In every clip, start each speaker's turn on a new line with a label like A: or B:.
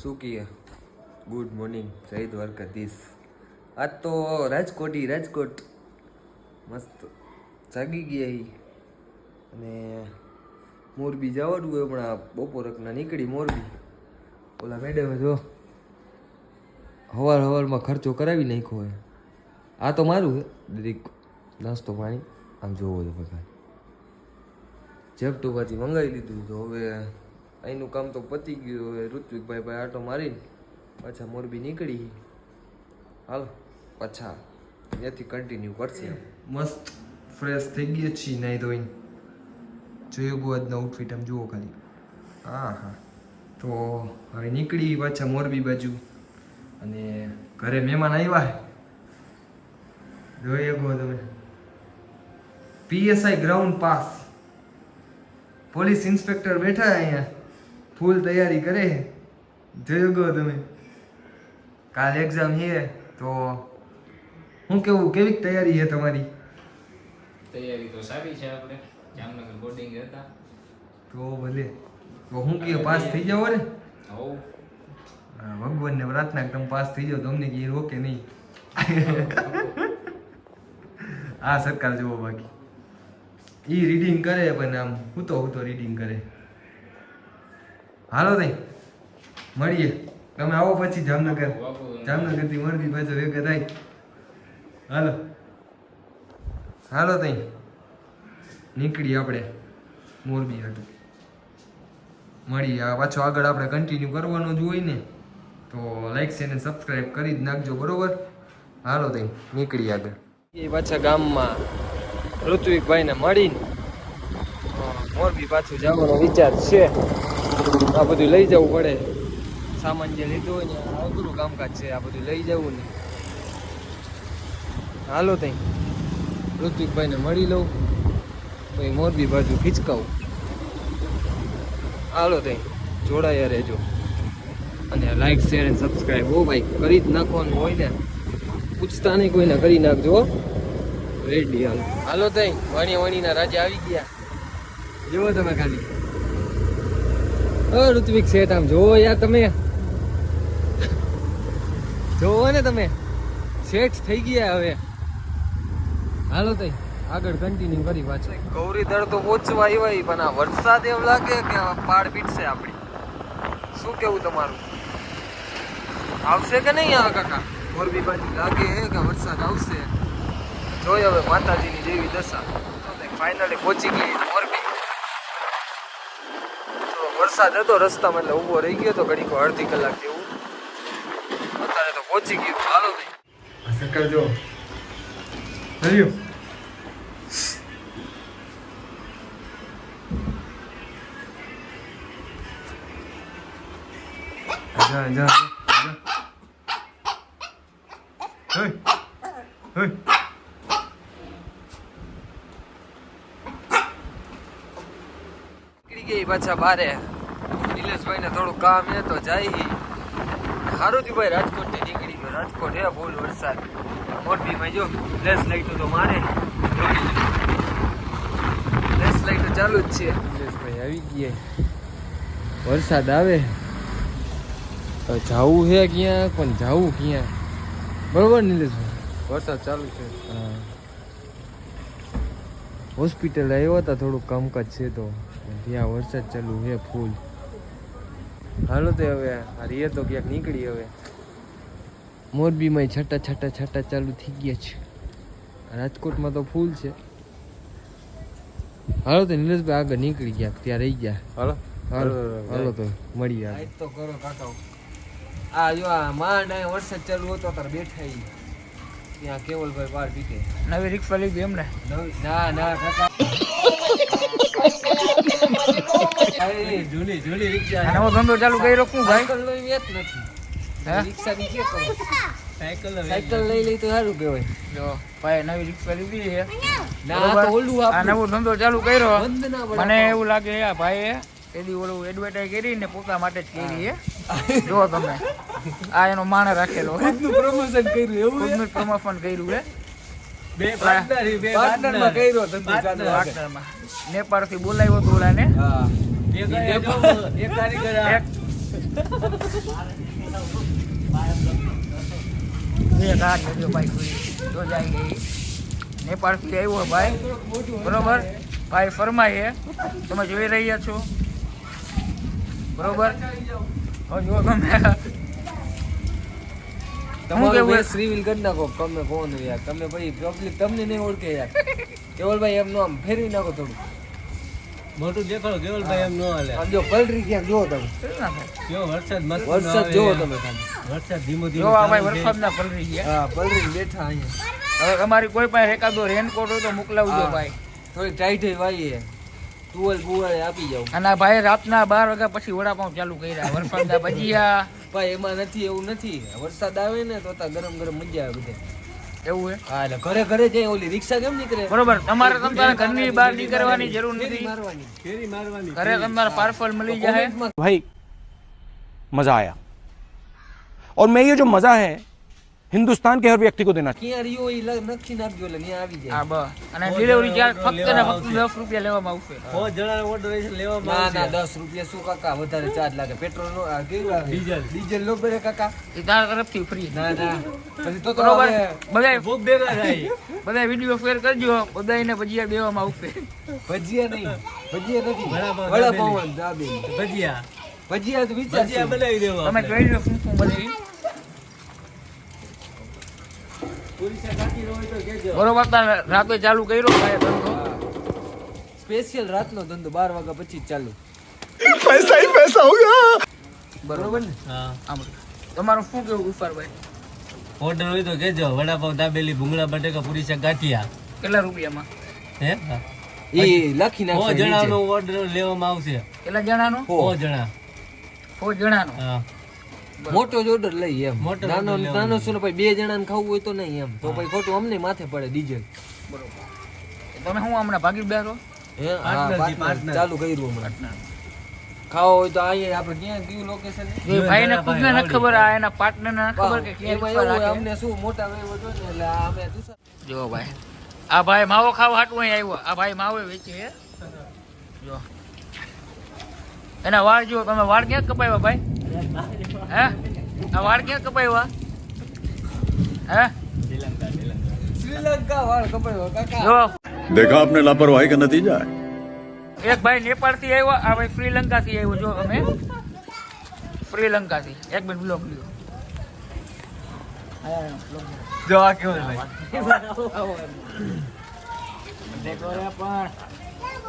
A: શું કહીએ good morning જય દ્વારકાધીશ. આજ તો રાજકોટ મસ્ત જાગી ગયા હી અને મોરબી જવાનું હોય. હમણાં બપોરકના નીકળી મોરબી. ઓલા મેડમે જો હવારમાં ખર્ચો કરાવી નાખ્યો હોય. આ તો મારું છે દરેક નાસ્તો પાણી આમ જોવો તો બધા જેપટુમાંથી મંગાવી લીધું. તો હવે અહીંનું કામ તો પતી ગયું. હવે ઋત્વિકભાઈ આટો મારીને પાછા મોરબી નીકળી. હાલો પાછા ત્યાંથી કન્ટિન્યુ કરશે. મસ્ત ફ્રેશ થઈ ગયા છીએ નાહી ધોઈને. જોયું આજનો આઉટફિટ આમ જુઓ ખાલી. હા તો હવે નીકળી પાછા મોરબી બાજુ. અને ઘરે મહેમાન આવ્યા જોઈએ ગો તમે. PSI ground pass police inspector બેઠા અહીંયા ફૂલ તૈયારી કરે. જોયો ગો તમે. કાલ એક્ઝામ છે તો હું કેવી તૈયારી છે તમારી?
B: તૈયારી તો સારી છે. આપણે જામનગર બોર્ડિંગ હતા
A: તો ભલે તો હું કે પાસ થઈ જાવ ને.
B: હોવ
A: ભગવાનને પ્રાર્થના કે તમે પાસ થઈ જાવ. તમને કે રોકે નહીં. આ સરકાર જુઓ બાકી ઈ રીડિંગ કરે પણ આમ હું તો રીડિંગ કરે. હાલો તઈ મળીએ. તમે આવો પછી જામનગરથી મોરબી પાછો ભેગા થાય. હાલો તઈ નીકળી આપણે મોરબી હતું. મળીએ. આ પાછો આગળ આપણે કન્ટિન્યુ કરવાનું જ હોય ને તો લાઈક છે ને સબસ્ક્રાઈબ કરી જ નાખજો બરોબર. હાલો તઈ નીકળી આગળ. એ પાછા ગામમાં ઋત્વિકભાઈને મળીને મોરબી પાછું જવાનો વિચાર છે. આ બધું લઈ જવું પડે. સામાન જે લીધો હોય ને અઘરું કામકાજ છે. આ બધું લઈ જવું ને. હાલો તઈ ઋત્વિકભાઈને મળી લઉં પછી મોરબી બાજુ ખીચકાવું. હાલો તઈ જોડાયા રહેજો અને લાઈક શેર અને સબસ્ક્રાઈબ હો ભાઈ કરી જ નાખવાનું હોય ને. પૂછતા નહીં કોઈને કરી નાખજો. રેડી હાલો તઈ વાણીના રાજા આવી ગયા. જુઓ તમે ખાલી. ઋત્વિક શેઠ આમ જોવો યાર તમે. જોવો ને તમે શેઠ થઈ ગયા હવે. હાલો તઈ આગળ કન્ટિન્યુ કરી પાછું. ગૌરી દળ તો પહોંચવા આવ્યા પણ આ વરસાદ એમ લાગે કે પાડ પીટશે આપણી. શું કેવું તમારું? આવશે કે નહીં આ કાકા? મોરબી બાજુ લાગે કે વરસાદ આવશે. જોઈ હવે માતાજીની જેવી દશા. ફાઇનલી પહોંચી ગઈ મોરબી. વરસાદ હતો રસ્તામાં એટલે ઊભો રહી ગયો તો ઘડીક અડધી કલાક જેવું. અત્યારે તો પહોંચી ગયું. હાલો ભાઈ સકર જો હલ્યો. જા પાછા બારે. નિલેશભાઈને થોડું કામ છે તો જાય. સારું થયું ભાઈ રાજકોટ થી નીકળી ગયો. રાજકોટ હે ફૂલ વરસાદ. મોરબીમાં જો ફ્લેશ લાઈટો તો મારે. ફ્લેશ લાઈટો ચાલુ જ છે. નિલેશભાઈ આવી ગયા. વરસાદ આવે જાવું છે ક્યાં પણ જાવું ક્યાં બરોબર નિલેશભાઈ? વરસાદ ચાલુ છે. હા હોસ્પિટલ આવ્યા હતા. થોડુંક કામકાજ છે તો ત્યાં વરસાદ ચાલુ છે ફૂલ. હાલો તો હવે હારીએ તો ક્યાંક નીકળી. હવે મોરબીમાં છાટા ચાલુ થઈ ગયા છે. રાજકોટમાં તો ફૂલ છે. હાલો તો નિલેશભાઈ આગળ નીકળી ગયા. ત્યાં રહી ગયા. હાલો તો મળીએ. તો કરો કાકા. આ જો આ માંડ વરસાદ ચાલુ હતો તાર બેઠા ત્યાં કેવલભાઈ પાર પીકે.
B: નવી રિક્ષા લીધી એમને?
A: ના કાકા જૂની રિક્ષા.
B: નવો ધંધો ચાલુ કર્યો શું ભાઈ?
A: સાયકલ લઈ વેત નથી. રિક્ષા ની કે કરો? સાયકલ લઈ તો સારું કહેવાય.
B: જો ભાઈ નવી રિક્ષા લીધી છે.
A: ના તો ઓલું
B: આ નવો ધંધો ચાલુ કર્યો.
A: બંધ ના
B: મને એવું લાગે આ ભાઈ એની ઓલું એડવર્ટાઈઝ કરી ને પોતા માટે જ કરી છે. જો તમે આ એનો માણસ રાખેલો છે.
A: પ્રમોશન કર્યું એવું.
B: ખુદનું પ્રમોશન કર્યું છે.
A: બે પાર્ટનરમાં કર્યો ધંધો ચાલુ.
B: નેપાળ થી બોલાવ્યો તો ઓલાને.
A: હા એક કારીગર
B: ये घाट लेજો ભાઈ કોઈ તો જાય ગઈ નેપાળથી આવ્યો ભાઈ બરોબર ભાઈ ફરમાય તમે જોઈ રહ્યા છો બરોબર હવે જો તમે
A: તમારું બેસ રિવીલ કરી નાખો તમે કોણ યાર તમે ભાઈ પબ્લિક તમને નહીં ઓળખે યાર કેવલભાઈ એમનું આમ ફેરવી નાખો થોડું
C: મોટું દેખાડો કેવલભાઈ એમ ન હાલે
A: આમ જો પલરી ક્યાંક જો તમે
C: કેવો વરસાદ મસ્ત
A: વરસાદ જોવો તમે ખાલી
C: વરસાદ ધીમો ધીમો
B: જો આ ભાઈ વરસાદના પલરી ગયા
A: હા પલરી બેઠા અહીંયા
B: હવે તમારી કોઈ પાસે એકાદો રેનકોટ હોય તો મોકલાવજો ભાઈ
A: થોડી ટાઈટ વાઈએ ટુવેલ બુવાળે આપી જાવ
B: અને આ ભાઈ રાતના 12 વાગ્યા પછી વડાપાઉં ચાલુ કર્યા વરસાદના ભજીયા
A: ભાઈ એમાં નથી એવું નથી વરસાદ આવે ને તો ગરમ ગરમ મજા આવે બધે
B: એવું હે
A: હા એટલે ઘરે ઘરે જઈ ઓલી રિક્ષા કેમ નીકળે
B: બરોબર તમારે તમારા ઘરની બહાર નીકળવાની જરૂર નથી
A: મારવાની
C: ફેરી મારવાની
B: ઘરે તમારા પાર્સલ મળી જાય
D: भाई मजा आया और मैं ये जो मजा है हिंदुस्तान के हर व्यक्ति को देना
A: ક્યાં રહ્યો એ નક્કી નાખજો એટલે ત્યાં આવી જાય
B: હા બસ અને ડિલિવરી ચાર્જ ફક્ત ને ફક્ત 10 રૂપિયા લેવામાં આવશે
C: 100 જણાનો ઓર્ડર હશે લેવામાં
A: ના
C: આવશે
A: ના 10 રૂપિયા શું કાકા વધારે ચાર્જ લાગે પેટ્રોલ નો આ કેવું આવે
C: ડીઝલ.
A: ડીઝલ લો બરે કાકા
B: એ તારા તરફથી ફ્રી
A: ના ના પછી તો
B: બરોબર
A: હવે
B: બધાય
C: બહુ ભેગા થાય
B: બધાય વિડિયો શેર કરજો બધાયને ભજીયા દેવામાં આવશે
A: ભજીયા નહીં ભજીયા નથી
C: વડાપાવ
A: વડાપાવ દાબેલી
C: ભજીયા
A: ભજીયા તો વિચાર
C: ભજીયા બનાવી દેવા
B: તમે જોઈ લો શું શું બધી
C: પુરીસા કાકી હોય તો કહેજો
B: બરોબર તાર રાતે ચાલુ કર્યો ભાઈ ધંધો
A: સ્પેશિયલ રાતનો ધંધો 12 વાગ્યા પછી જ ચાલુ બરોબર ને
C: હા
B: આમ તમારું શું કેવું ગુફારભાઈ
C: ઓર્ડર હોય તો કહેજો વડાપાવ દાબેલી ભૂંગળા બટેકા પુરીસા ગાંઠિયા
B: કેટલા રૂપિયામાં
C: હે
A: એ લખી
C: 100
A: નાખો
C: જણાનો ઓર્ડર લેવામાં આવશે
B: કેટલા જણાનો
C: 100 જણા
B: 100 જણાનો
C: હા
A: મોટો જ ઓર્ડર લઈ એમ
C: મોટો
A: નાનો
C: order લેવાનો.
A: નાનો શું ભાઈ 2 જણાને ખાવું હોય તો નહીં એમ તો ભાઈ ખોટું અમને માથે પડે ડીઝલ
B: બરોબર તમે હું હમણાં ભાગી બેઠો
A: હે હા
C: Partnership,
A: partner
C: partner.
A: ચાલુ કર્યું હમણાં ખાવા હોય તો અહીંયા આપણે ક્યાં કયું લોકેશન
B: જે ભાઈને ખુદને નથી ખબર આ એના પાર્ટનર ને ખબર કે ક્યાં
A: એમાં
B: ઉપર
A: એવું હોય,
B: રાખે.
A: અમને શું મોટા વેવો જો ને એટલે આ અમે તુષાર
B: જો ભાઈ આ ભાઈ માવો ખાવા હાટું અહીં આવ્યો આ ભાઈ માવો વેચે હે જો એના વાળ જો તમે વાળ ક્યાં કપાવ્યા ભાઈ હે આ વાળ ક્યાં કપાવ્યા હે
A: શ્રીલંકા વાળ કપાયો કાકા
B: જો
E: देखा आपने लापरवाही का नतीजा है
B: એક ભાઈ નેપાળ થી આવ્યો આ ભાઈ શ્રીલંકા થી આવ્યો જો તમે શ્રીલંકા થી એક મિનિટ બ્લોક લ્યો
A: જો આ કેવું ભાઈ
B: દેખો રે પણ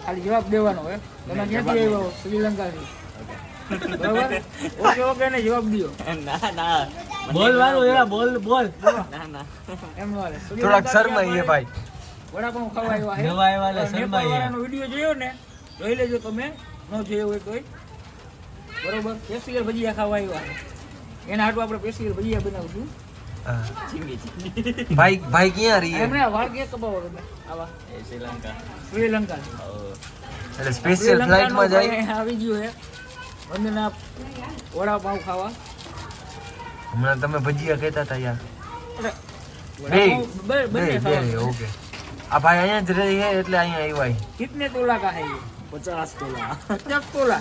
B: ખાલી જવાબ દેવાનો હે તમે ક્યાંથી આવ્યો શ્રીલંકા થી બરાબર ઓકે ઓકે ને જવાબ દ્યો
C: બોલવાનું એરા બોલ બોલ
B: એમ નો હાલે
A: થોડાક શરમાઈએ ભાઈ
B: વડાપાઉં ખાવા આવ્યા હે
C: નવા આવ્યા એટલે
B: નેપાળ
C: શરમાઈએ.
B: વાળાનો વિડિયો જોયો ને જોઈ લેજો તમે ન જોયો હોય તોય બરોબર પેશિયલ ભજીયા ખાવા આવ્યા છે. એના હાટુ આપણે પેશિયલ ભજીયા બનાવશું
A: ભાઈ ભાઈ ક્યાં રહીએ
B: એમને આ વાળ ક્યાં કપાવો તમે આવા શ્રીલંકા
A: એટલે સ્પેશિયલ ફ્લાઇટ માં જાય
B: આવી ગયું હે વંદના વડાપાઉં ખાવા
A: હમણાં તમે ભજીયા કહેતા હતા યાર
B: વડાપાઉં બંને ખાવા
A: ઓકે આ ભાઈ અહીંયા જ રહી છે એટલે અહીંયા આવ્યા
B: कितने तोला का है ये 50 तोला 50 तोला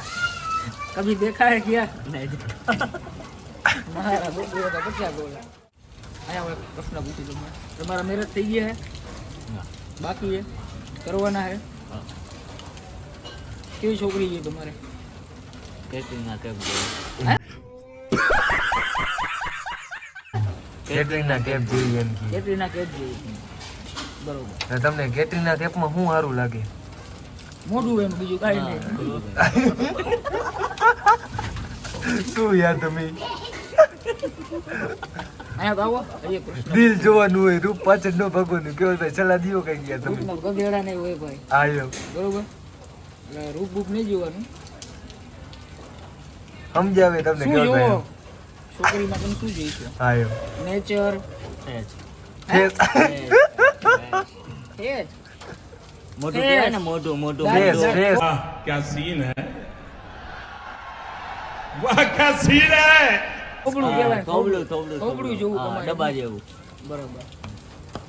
B: कभी देखा है क्या नहीं મારા બોલ તો 50 તોલા આયા એક પ્રશ્ન પૂછી દઉં તમારા મેરેજ થઈ ગયા હે બાકી હે કરવાના હે કેવી છોકરી છે તમારે
A: કેટરીના કેપ જેવી એમ કે
B: કેટરીના કેફ જેવી બરોબર
A: અને તમને કેટરીના કેપમાં શું સારું લાગે
B: મોઢું એમ બીજું કાંઈ નહીં
A: શું યાર તમે
B: અહીંયા તો આવો એક પ્રશ્ન
A: દિલ જોવાનું હોય રૂપ પાછળ ન ભગવાનું કેવું ભાઈ સલાહ દીયો કઈ ગયા તમે
B: રૂપના ગધેડા નહીં હોય ભાઈ
A: આયો
B: બરોબર એટલે રૂપ બૂપ નહીં જોવાનું
A: સમજાવે તમને
B: શું
A: કેવું
B: જોવો
A: ભાઈ
B: છોકરીમાં તમે શું જોઈશો
A: આયો
B: નેચર
A: ફેસ
B: મોટું કહેવાય ને
A: ફેસ ફેસ
E: क्या सीन है वाह क्या सीन है
B: થોબડું કહેવાય થોબડું જેવું તમારે ડબ્બા જેવું બરાબર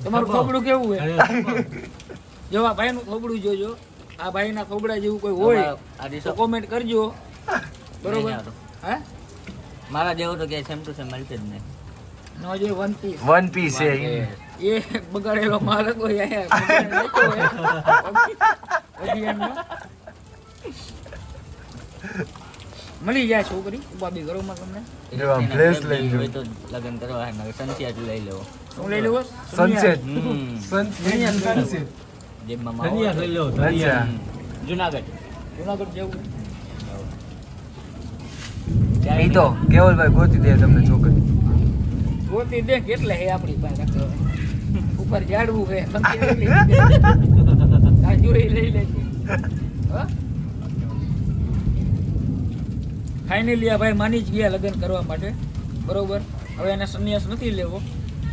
B: તમારું થોબડું કેવું હે જો આ ભાઈનું થોબડું જોજો આ ભાઈના થોબડા જેવું કોઈ હોય તો કોમેન્ટ કરજો બરોબર હે
C: મારા જેવો તો ક્યાંય સેમ ટુ સેમ મળશે જ નહીં.
B: નો જે વન પીસ
A: વન પીસ છે
B: એ બગાડેલો માલ કોઈ અહીંયા મળી જાય છોકરી ઉપાડી ઘરોમાં તમને
A: જો આમ ફ્લેશ લઈ
C: હોય તો લગ્ન કરવા હે ને સનસેટ લઈ લેવો.
B: શું લઈ લેવો
A: સનસેટ
C: હમ.
A: સનસેટ
C: જેમાં
B: ધનિયા
C: લઈ લેવો.
A: અચ્છા
C: જુનાગઢ.
B: જુનાગઢ જેવું
A: ઈ તો કેવલભાઈ ગોતી દે તમને છોકરી
B: ગોતી દે કેટલે હે આપણી પાસે ઉપર ઝાડવું હે જોઈ લઈ લેજે ફાઇનલી આ ભાઈ માની જ ગયા લગ્ન કરવા માટે બરોબર. હવે એને સંન્યાસ નથી લેવો,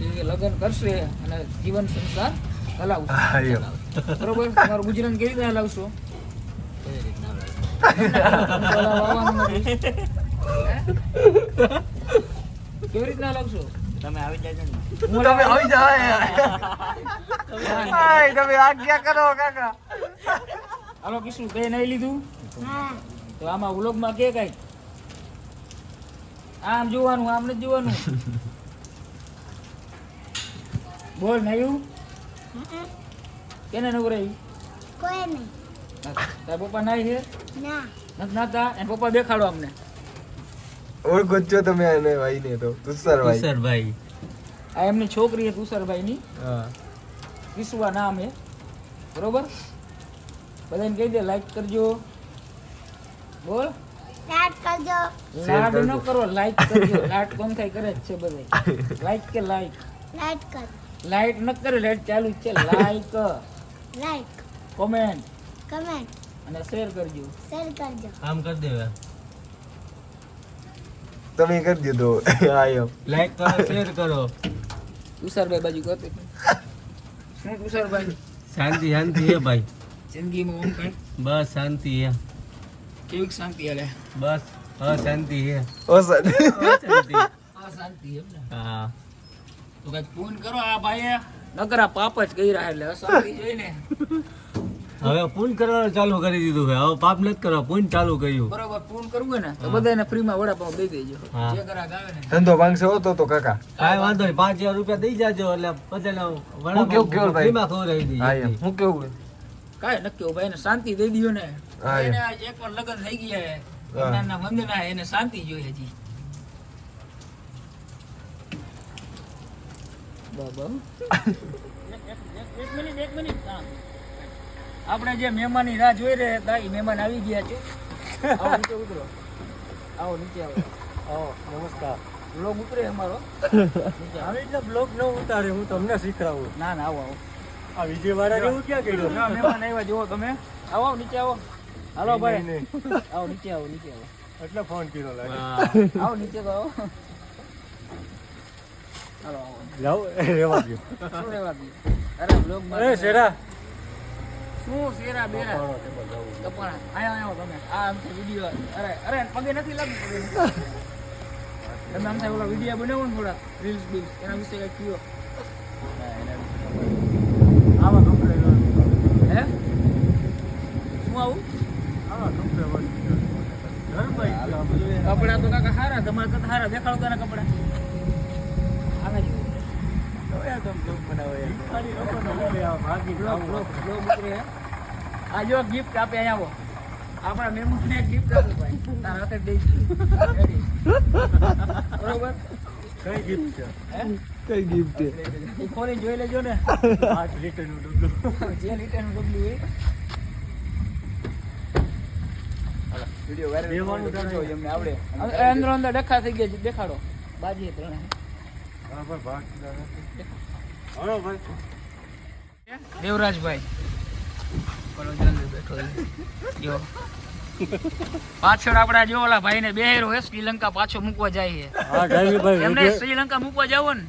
B: એ લગ્ન કરશે અને જીવન સંસાર હલાવશે બરોબર. તમારું ગુજરાન કેવી રીતે હલાવશો? કેવી રીતના હલાવશો?
C: તમે આવી જાય ને.
A: તમે આવી જાય તમે આજ્ઞા કરો કાકા.
B: હાલો કિશું કઈ નહીં લીધું તો આમાં વ્લોગમાં કે કઈ આમ જોવાનું આમ નથી જોવાનું. બોલ નયું કેને નવરાયું?
F: કોઈ નહીં.
B: તારા પપ્પા નાઈ છે
F: ના.
B: નથી નાતા એને પપ્પા દેખાડો અમને.
A: ઓળખો છો તમે એને ભાઈ ને તો તુષારભાઈ
C: તુષારભાઈ.
B: આ એમની છોકરી છે તુષારભાઈ ની,
A: હા
B: કિસવા નામ છે બરોબર. બધાને કહી દે લાઈક કરજો. બોલ
F: સ્ટાર્ટ કરજો.
B: લાડ ન કરો, લાઈક કરજો. લાડ કોણ થાય કરે જ છે બધે. લાઈક કે લાઈક
F: લાઈક કર.
B: લાઈટ ન કરે, લાઈટ ચાલુ જ છે. લાઈક
F: લાઈક
B: કોમેન્ટ
F: કમેન્ટ
B: અને શેર કરજો.
F: શેર કરજો.
C: કામ કરી દેવા.
A: તમે કરી દીધો આયો
C: લાઈક કરો, શેર કરો.
B: તુષારભાઈ બાજુ કરते શું તુષારભાઈ
C: શાંતિ શાંતિ હે ભાઈ.
B: જિંદગીમાં ઓમ કઈ
C: બસ શાંતિ હે.
B: કેવી શાંતિ હાલે?
C: બસ શાંતિ હે.
A: ઓ સર
C: શાંતિ.
B: આ શાંતિ એમ ને?
C: હા.
B: તો કઈક ફોન કરો આ ભાઈએ નકરા પાપ જ કર્યા એટલે અશાંતિ જોઈને
C: હવે પૂન કરવાનું ચાલુ કરી દીધું છે. હવે પાપ નથી કરવા, પૂન ચાલુ કર્યું.
B: બરોબર ફોન કરવું હોય ને તો બધાને ફ્રીમાં વડાપાવ દઈ દેજો.
C: હા.
B: જે ગ્રાહક આવે ને
A: ધંધો ભાંગશે હોતો તો કાકા
C: કાંઈ વાંધો નહીં, 5000 રૂપિયા દઈ જાજો એટલે બધાને
A: હું કેવું કેવું ભાઈ?
C: ફ્રીમાં ખવડાવી
A: હા
C: દઈએ.
A: એમ હું કેવું
B: કાંઈ નક્કી ભાઈ ને શાંતિ દઈ દયો ને.
A: હા,
B: એને આજ એકવાર લગ્ન થઈ ગયા હે વિજ્ઞાનના વંદના હે, એને શાંતિ જોઈએ હજી. બાબા એક મિનિટ હા. આપણે જે મહેમાનની રાહ જોઈ રહ્યા હતા એ મહેમાન આવી ગયા છે. આવો નીચે ઉતરો. આવો નીચે આવો.
C: નમસ્કાર.
B: બ્લોગ ઉતરે અમારો નીચે આવો.
C: રીતે બ્લોગ ન ઉતારે, હું તમને શીખડાવું.
B: ના ના આવો આવો.
C: આ વિજય વાળા જેવું ક્યાં કર્યું?
B: ના, મહેમાન આવ્યા જુઓ તમે. આવો આવો નીચે આવો. હાલો ભાઈ આવો નીચે આવો નીચે આવો.
C: એટલે ફોન કર્યો લાગે.
B: આવો નીચે તો આવો. હાલો આવો.
C: જાઓ રેવા દો.
B: શું રહેવા દઈએ? અરે બ્લોગ
C: એ શેરા.
B: શું શેરા બેરા કપાણા આયા આવો તમે. આ આમ વિડિયો અરે અરે પગે નથી લાગતું પગે નથી. તમે આમ ઓલા વિડિયો બનાવો ને થોડા રીલ્સ બીલ્સ એના વિશે કઈ કયો.
C: આવા કપડે
B: હે શું આવું કપડા તો કાકા સારા તમારા કરતા સારા દેખાડો તને કપડા આવે છે. આ જો ગિફ્ટ આપે અહીંયા આવો. આપણા મહેમાનને ગિફ્ટ આપો ભાઈ. તારા હાથે દઈ બરોબર.
C: કઈ ગિફ્ટ છે?
B: હે
A: કઈ ગિફ્ટ છે
B: એ ખોલી જોઈ લેજો ને.
C: 8 લીટરનું ડબલું.
B: જે લીટરનું ડબલું હોય વિડિયો વાયરલ
C: દેવાનું
B: કરજો એમને આવડે. અંદર અંદર ડખા થઈ ગયા છે દેખાડો. બાજી ત્રણે
C: બરાબર ભાગ હલો ભાઈ.
B: દેવરાજભાઈ બોલો જલ્દી બેઠો જો પાછળ આપડા જો ઓલા ભાઈને બેહેરો હે શ્રીલંકા પાછો મૂકવા જાય છે.
C: હા ડાયરી
B: એમને
C: ભાઈ
B: શ્રીલંકા મૂકવા જાવ ને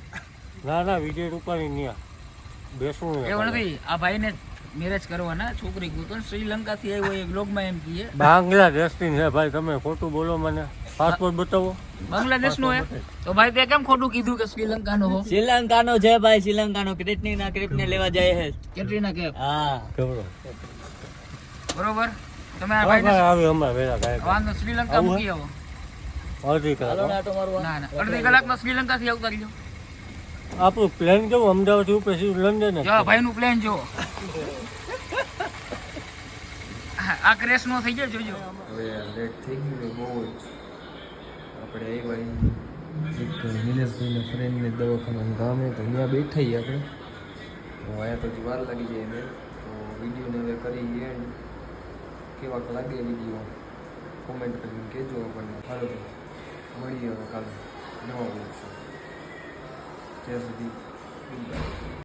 C: ના ના વિજય રૂપાણી નહીં બેસવું
B: એવું નથી. આ ભાઈને મેરેજ કરવાના છોકરી ગોતો શ્રીલંકા થી આવ્યો એ બ્લોગમાં એમ કીએ
C: બાંગ્લાદેશ થી છે ભાઈ. તમે ખોટું બોલો, મને પાસપોર્ટ બતાવો.
B: બાંગ્લાદેશ નો હે તો ભાઈ તે કેમ ખોટું કીધું કે શ્રીલંકા નો હો?
G: શ્રીલંકાનો છે ભાઈ, શ્રીલંકાનો ક્રિકેટની ક્રિપને લેવા જાય છે.
B: કેટરીના કેફ
G: હા
C: ખબરો
B: બરોબર. તમે આ
C: હા
B: ભાઈને
C: ભાઈ આવી અમારા વેલા ગાય.
B: વાંધો શ્રીલંકા મૂકી આવો.
C: અડધી
G: હાલો ને
C: કલાક
G: આટો મારવા.
B: ના ના અડધી કલાકમાં શ્રીલંકાથી આવતા રહ્યો
C: આપણું પ્લેન કેવું અમદાવાદ થી પછી લંડન જ
B: જો ભાઈનું પ્લેન જો આ ક્રેશ નો થઈ જાય જોજો
A: હવે લેટ થઈ ગયું છે બહુ જ. આપણે આવ્યા એક નિલેશભાઈના ફ્રેન્ડને દવાખાનાનું કામ હે તો ત્યાં બેઠા છીએ આપણે. તો અહીંયા તો હજી વાર લાગી જાય એમ. તો વિડીયોને હવે કરી એન્ડ કેવાક લાગે વિડીયો કોમેન્ટ કરીને કહેજો આપણને. હાલો તો મળીએ હવે કાલે નવા બ્લોગ સાથે. ત્યાં સુધી